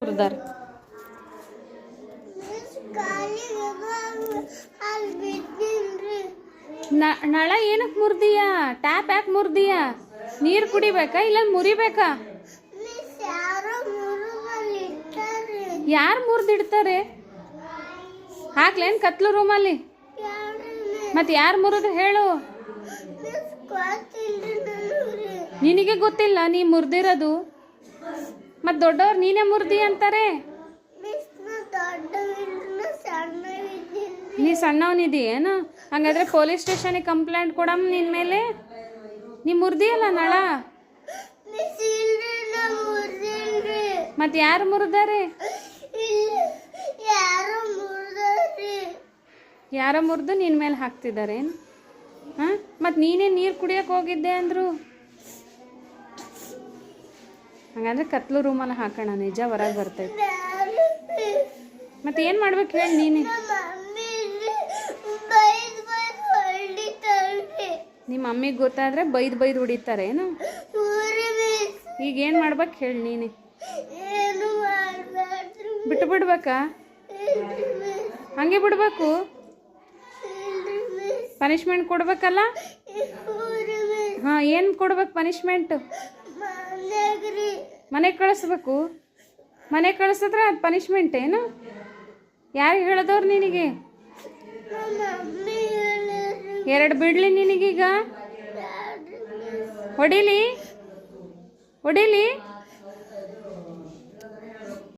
ಮುರಿದಾರೆ. ನಳ ಏನಕ್ಕೆ ಮುರಿದೀಯ? ಟ್ಯಾಪ್ ಯಾಕೆ ಮುರಿದೀಯ? ನೀರು ಕುಡಿಬೇಕಾ ಇಲ್ಲ ಮುರಿಬೇಕಾ? ಯಾರು ಮುರಿದಿಡ್ತಾರೆ? ಹಾಕ್ಲೇನು ಕತ್ಲು ರೂಮಲ್ಲಿ? ಮತ್ತೆ ಯಾರು ಮುರಿದು ಹೇಳು? ನಿನಗೆ ಗೊತ್ತಿಲ್ಲ ನೀ ಮುರಿದಿರೋದು? ಮತ್ತು ದೊಡ್ಡವ್ರು ನೀನೇ ಮುರಿದಿ ಅಂತಾರೆ. ನೀ ಸಣ್ಣವನಿದೀಯೇನು? ಹಂಗಾದ್ರೆ ಪೊಲೀಸ್ ಸ್ಟೇಷನಿಗೆ ಕಂಪ್ಲೇಂಟ್ ಕೊಡಮ್ಮ ನಿನ್ನ ಮೇಲೆ. ನೀ ಮುರಿದಿಯಲ್ಲ ನಳ. ಮತ್ತು ಯಾರು ಮುರಿದಾರೆ? ಯಾರೋ ಮುರಿದು ನಿನ್ನ ಮೇಲೆ ಹಾಕ್ತಿದ್ದಾರೇನು? ಹಾಂ, ಮತ್ತು ನೀನೇ ನೀರು ಕುಡಿಯೋಕೆ ಹೋಗಿದ್ದೆ ಅಂದರು. ಹಂಗಂದ್ರೆ ಕತ್ಲು ರೂಮಲ್ಲಿ ಹಾಕೋಣ, ನಿಜ ಹೊರಗೆ ಬರ್ತೈತೆ. ಮತ್ತೆ ಏನು ಮಾಡ್ಬೇಕು ಹೇಳಿ ನೀನೆ? ನಿಮ್ಮ ಮಮ್ಮಿಗೆ ಗೊತ್ತಾದರೆ ಬೈದು ಹೊಡಿತಾರೇನು? ಈಗ ಏನು ಮಾಡ್ಬೇಕು ಹೇಳಿ ನೀನೆ? ಬಿಟ್ಟು ಬಿಡ್ಬೇಕಾ? ಹಂಗೆ ಬಿಡ್ಬೇಕು? ಪನಿಷ್ಮೆಂಟ್ ಕೊಡ್ಬೇಕಲ್ಲ? ಹಾಂ, ಏನು ಕೊಡ್ಬೇಕು ಪನಿಷ್ಮೆಂಟು? ಮನೆಗೆ ಕಳಿಸ್ಬೇಕು. ಮನೆಗೆ ಕಳಿಸಿದ್ರೆ ಅದು ಪನಿಷ್ಮೆಂಟ್ ಏನು? ಯಾರು ಹೇಳಿದವ್ರು ನಿನಗೆ? 2 ಬಿಡ್ಲಿ ನಿನಗೀಗ? ಹೊಡಿಲಿ?